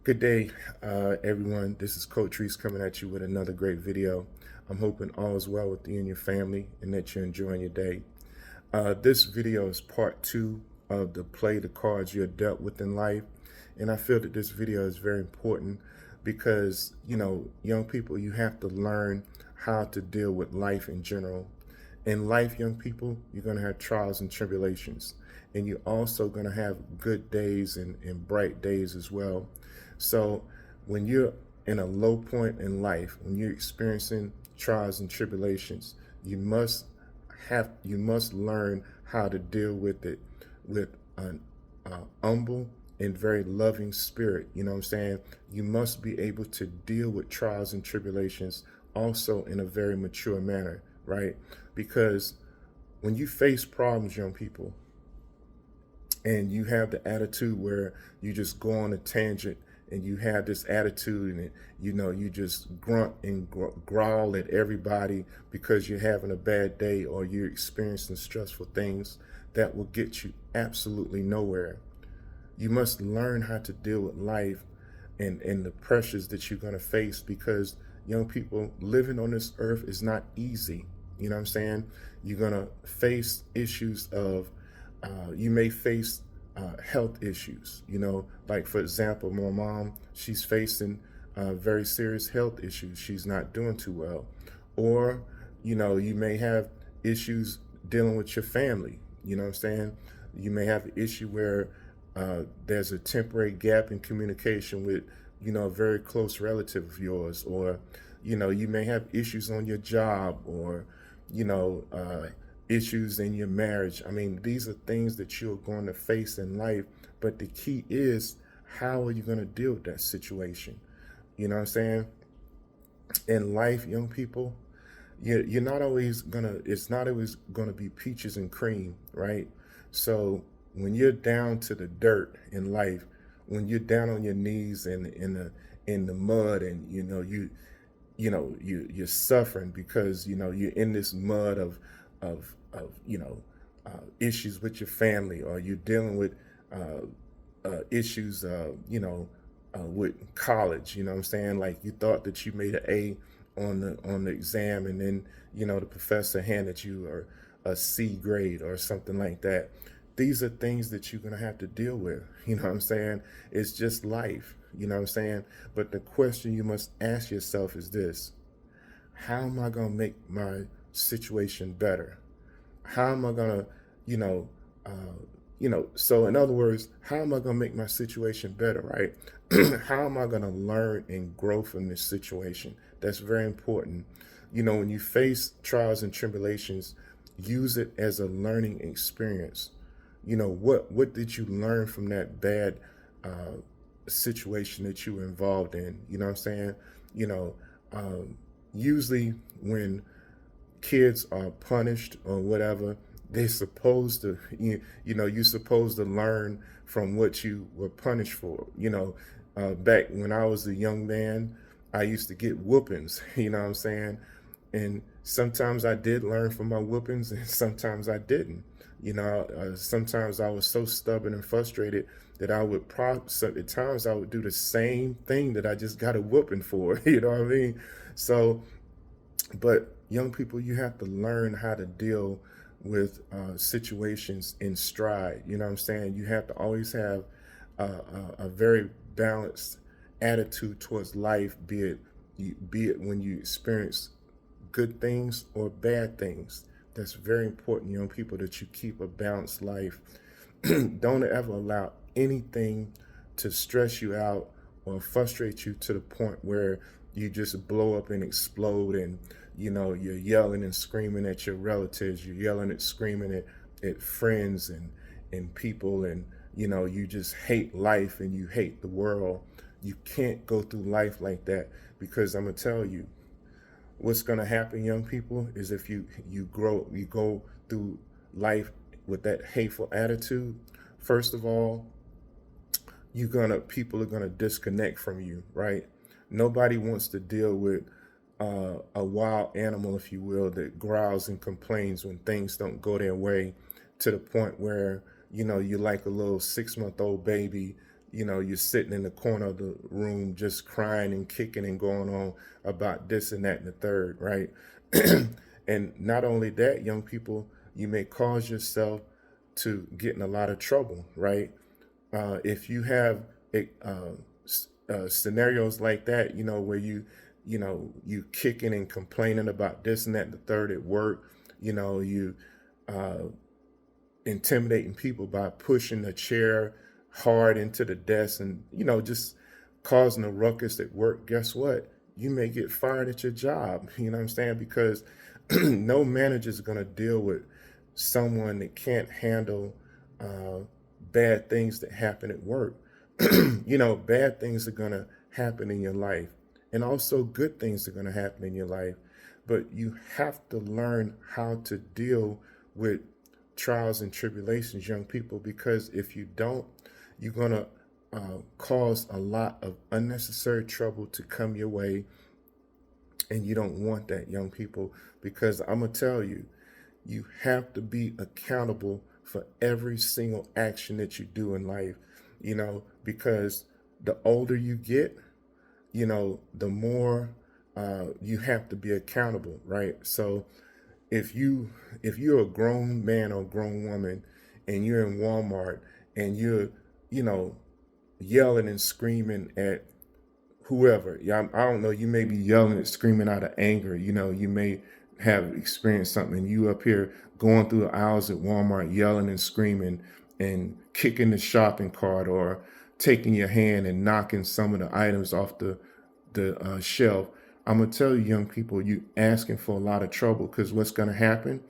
Good day, everyone. This is Coach Reese coming at you with another great video. I'm hoping all is well with you and your family and that you're enjoying your day. This video is part two of the play the cards you're dealt with in life. And I feel that this video is very important because, young people, you have to learn how to deal with life in general. In life, young people, you're going to have trials and tribulations. And you're also going to have good days and bright days as well. So when you're in a low point in life, when you're experiencing trials and tribulations, you must learn how to deal with it with an humble and very loving spirit. You know what I'm saying? You must be able to deal with trials and tribulations also in a very mature manner, right? Because when you face problems, young people, and you have the attitude where you just go on a tangent and you have this attitude and you just grunt and growl at everybody because you're having a bad day or you're experiencing stressful things, that will get you absolutely nowhere. You must learn how to deal with life and the pressures that you're going to face, because young people, living on this earth is not easy. You know what I'm saying? You're going to face issues of you may face health issues, like for example, my mom, she's facing very serious health issues. She's not doing too well. Or, you may have issues dealing with your family. You know what I'm saying? You may have an issue where there's a temporary gap in communication with, a very close relative of yours. Or, you may have issues on your job, or, issues in your marriage. I mean, these are things that you're going to face in life, but the key is, how are you going to deal with that situation? You know what I'm saying? In life, young people, you're not always gonna, it's not always gonna be peaches and cream, right? So when you're down to the dirt in life, when you're down on your knees in the mud, and you're suffering because you're in this mud of issues with your family, or you're dealing with issues with college. You know what I'm saying? Like, you thought that you made an A on the exam, and then the professor handed you a C grade or something like that. These are things that you're gonna have to deal with. You know what I'm saying? It's just life. You know what I'm saying? But the question you must ask yourself is this: how am I gonna make my situation better? How am I gonna, you know, so in other words, how am I gonna make my situation better, right? How am I gonna learn and grow from this situation? That's very important. When you face trials and tribulations, use it as a learning experience. What did you learn from that bad situation that you were involved in? You know what I'm saying? You know, usually when kids are punished or whatever, they're supposed to, you're supposed to learn from what you were punished for. Back when I was a young man, I used to get whoopings. You know what I'm saying? And sometimes I did learn from my whoopings, and sometimes I didn't. Sometimes I was so stubborn and frustrated that I would at times I would do the same thing that I just got a whooping for. You know what I mean? So, but young people, you have to learn how to deal with situations in stride. You know what I'm saying? You have to always have a very balanced attitude towards life, be it when you experience good things or bad things. That's very important, young people, that you keep a balanced life. Don't ever allow anything to stress you out or frustrate you to the point where you just blow up and explode, and you're yelling and screaming at your relatives, you're yelling and screaming at friends and people, and you just hate life and you hate the world. You can't go through life like that, because I'm gonna tell you what's gonna happen, young people, is if you go through life with that hateful attitude. First of all, people are gonna disconnect from you, right? Nobody wants to deal with a wild animal, if you will, that growls and complains when things don't go their way, to the point where you're like a little 6-month-old baby. you're sitting in the corner of the room just crying and kicking and going on about this and that and the third, right? And not only that, young people, you may cause yourself to get in a lot of trouble, right? If you have scenarios like that, where you kicking and complaining about this and that and the third at work, you uh, intimidating people by pushing a chair hard into the desk and just causing a ruckus at work. Guess what? You may get fired at your job. You know what I'm saying? Because no manager is going to deal with someone that can't handle uh, bad things that happen at work. Bad things are going to happen in your life, and also good things are going to happen in your life. But you have to learn how to deal with trials and tribulations, young people, because if you don't, you're going to cause a lot of unnecessary trouble to come your way. And you don't want that, young people, because I'm going to tell you, you have to be accountable for every single action that you do in life, because the older you get, the more you have to be accountable, right? So if you're a grown man or grown woman and you're in Walmart and you're, you know, yelling and screaming at whoever. Yeah, I don't know. You may be yelling and screaming out of anger. You may have experienced something. And you up here going through the aisles at Walmart, yelling and screaming and kicking the shopping cart or taking your hand and knocking some of the items off the shelf. I'm gonna tell you, young people, you asking for a lot of trouble because what's gonna happen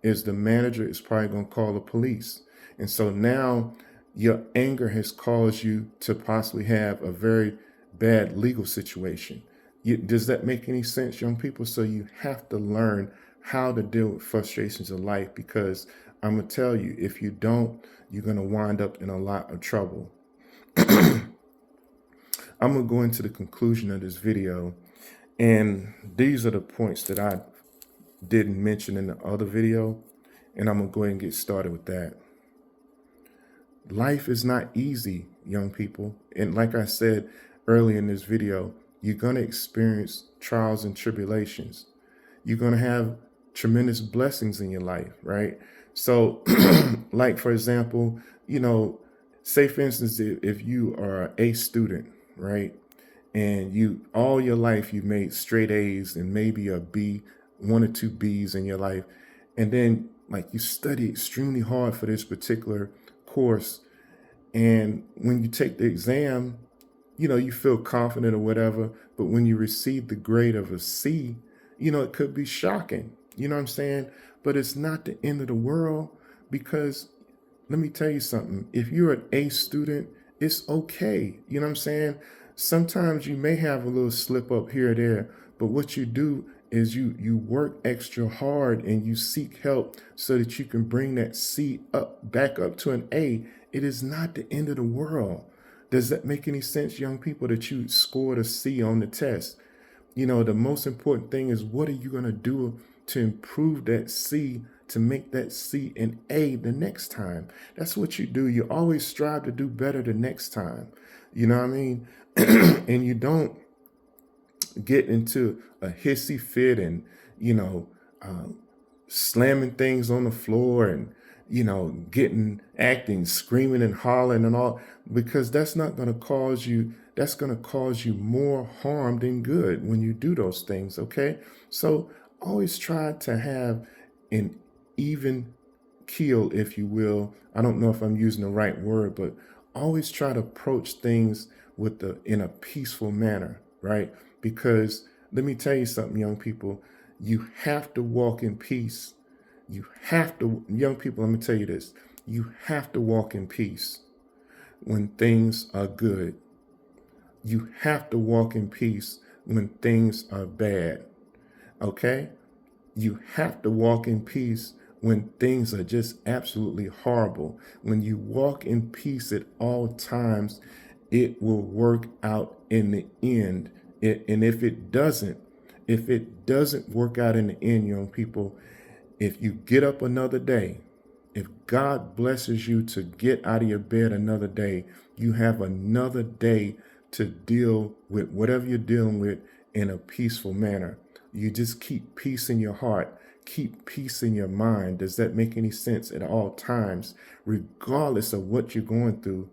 is the manager is probably gonna call the police, and so now your anger has caused you to possibly have a very bad legal situation. Does that make any sense, young people? So you have to learn how to deal with frustrations of life because I'm gonna tell you, if you don't, you're gonna wind up in a lot of trouble. I'm gonna go into the conclusion of this video, and these are the points that I didn't mention in the other video, and I'm gonna go ahead and get started with that. Life is not easy, young people, and like I said earlier in this video, you're gonna experience trials and tribulations. You're gonna have tremendous blessings in your life, right? So, like for example, say for instance, if you are a student, right? And you all your life you've made straight A's and maybe a B, one or two B's in your life, and then like you study extremely hard for this particular course, and when you take the exam, you feel confident or whatever, but when you receive the grade of a C, it could be shocking. You know what I'm saying? But it's not the end of the world because let me tell you something. If you're an A student, it's okay. You know what I'm saying? Sometimes you may have a little slip up here or there, but what you do is you work extra hard and you seek help so that you can bring that C up back up to an A. It is not the end of the world. Does that make any sense, young people, that you scored a C on the test? The most important thing is what are you going to do to improve that C to make that C an A the next time? That's what you do. You always strive to do better the next time. You know what I mean? And you don't get into a hissy fit and, you know, um, slamming things on the floor and, acting, screaming and hollering and all, because that's not going to cause you, that's going to cause you more harm than good when you do those things. Okay. So always try to have an even keel, if you will. I don't know if I'm using the right word, but always try to approach things in a peaceful manner, right? Because let me tell you something, young people, you have to walk in peace. Young people, let me tell you this. You have to walk in peace when things are good. You have to walk in peace when things are bad. Okay? You have to walk in peace when things are just absolutely horrible. When you walk in peace at all times, it will work out in the end. And if it doesn't work out in the end, young people, if you get up another day, if God blesses you to get out of your bed another day, You have another day to deal with whatever you're dealing with in a peaceful manner. You just keep peace in your heart, keep peace in your mind. Does that make any sense? At all times, regardless of what you're going through?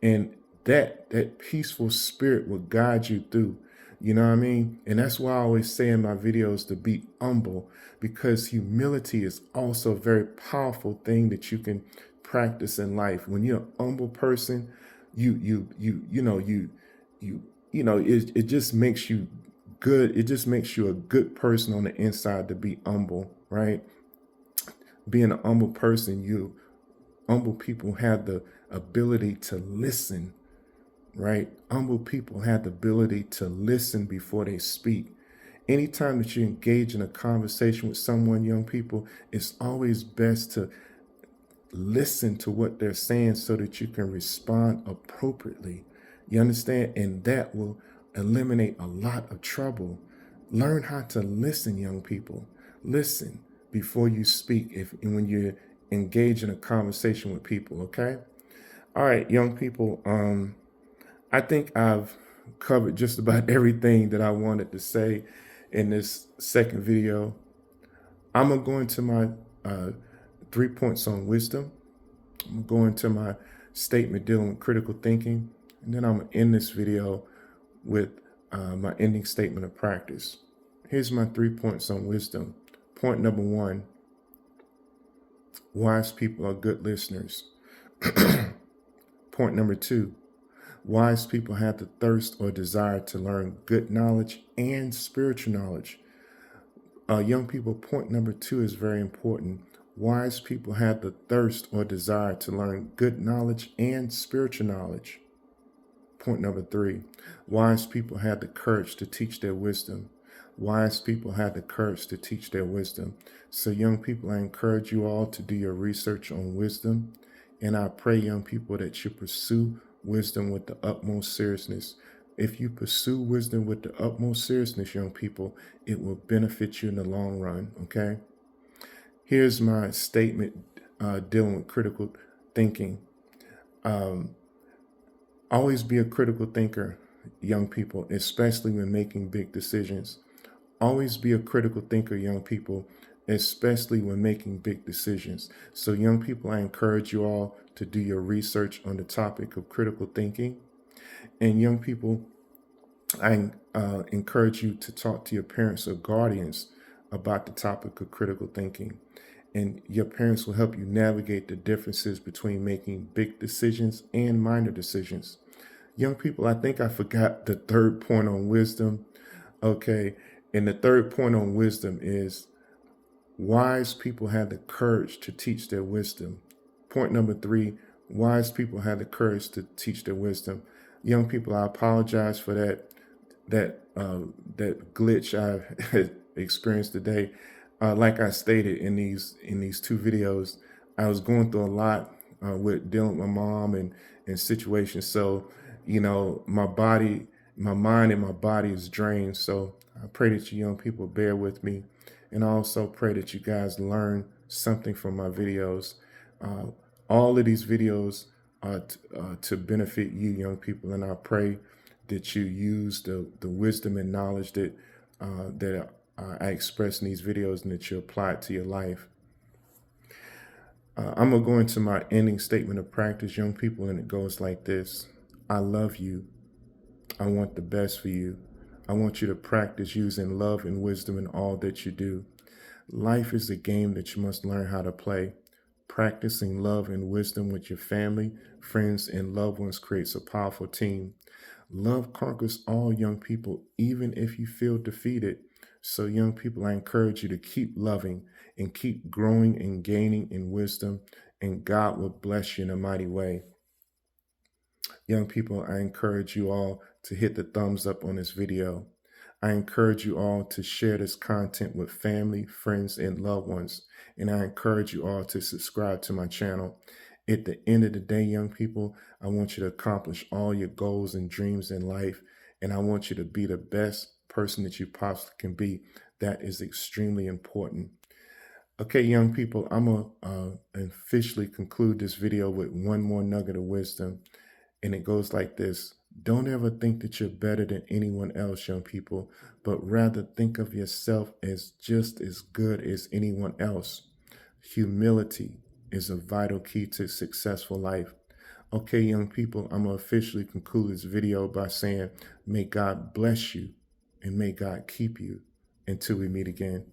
And that peaceful spirit will guide you through. You know what I mean? And that's why I always say in my videos to be humble, because humility is also a very powerful thing that you can practice in life. When you're a humble person, it just makes you good. It just makes you a good person on the inside to be humble, right? Being a humble person, humble people have the ability to listen, right? Humble people have the ability to listen before they speak. Anytime that you engage in a conversation with someone, young people, it's always best to listen to what they're saying so that you can respond appropriately. You understand? And that will eliminate a lot of trouble. Learn how to listen, young people. Listen before you speak when you engage in a conversation with people, okay? All right, young people, I think I've covered just about everything that I wanted to say in this second video. I'm going to go into my 3 points on wisdom. I'm going to my statement dealing with critical thinking. And then I'm going to end this video with my ending statement of practice. Here's my 3 points on wisdom. Point number 1, wise people are good listeners. Point number 2, wise people have the thirst or desire to learn good knowledge and spiritual knowledge. Young people, point number 2 is very important. Wise people have the thirst or desire to learn good knowledge and spiritual knowledge. Point number 3, wise people have the courage to teach their wisdom. Wise people have the courage to teach their wisdom. So young people, I encourage you all to do your research on wisdom. And I pray, young people, that you pursue wisdom with the utmost seriousness. If you pursue wisdom with the utmost seriousness, young people, it will benefit you in the long run, okay? Here's my statement dealing with critical thinking. Always be a critical thinker, young people, especially when making big decisions. Always be a critical thinker, young people, especially when making big decisions. So young people, I encourage you all to do your research on the topic of critical thinking. And young people, I encourage you to talk to your parents or guardians about the topic of critical thinking. And your parents will help you navigate the differences between making big decisions and minor decisions. Young people, I think I forgot the 3rd point on wisdom. Okay. And the 3rd point on wisdom is wise people have the courage to teach their wisdom. Point number 3, wise people have the courage to teach their wisdom. Young people, I apologize for that glitch I experienced today. Like I stated in these 2 videos, I was going through a lot with dealing with my mom and situations. So, my mind and my body is drained. So I pray that you young people bear with me. And I also pray that you guys learn something from my videos. All of these videos are to benefit you young people. And I pray that you use the wisdom and knowledge that I express in these videos and that you apply it to your life. I'm going to go into my ending statement of practice, young people, and it goes like this. I love you. I want the best for you. I want you to practice using love and wisdom in all that you do. Life is a game that you must learn how to play. Practicing love and wisdom with your family, friends, and loved ones creates a powerful team. Love conquers all, young people, even if you feel defeated. So young people, I encourage you to keep loving and keep growing and gaining in wisdom, and God will bless you in a mighty way. Young people, I encourage you all to hit the thumbs up on this video. I encourage you all to share this content with family, friends, and loved ones. And I encourage you all to subscribe to my channel. At the end of the day, young people, I want you to accomplish all your goals and dreams in life. And I want you to be the best person that you possibly can be. That is extremely important. Okay, young people, I'm going to officially conclude this video with one more nugget of wisdom. And it goes like this: don't ever think that you're better than anyone else, young people, but rather think of yourself as just as good as anyone else. Humility is a vital key to successful life. Okay, young people, I'm going to officially conclude this video by saying, may God bless you and may God keep you until we meet again.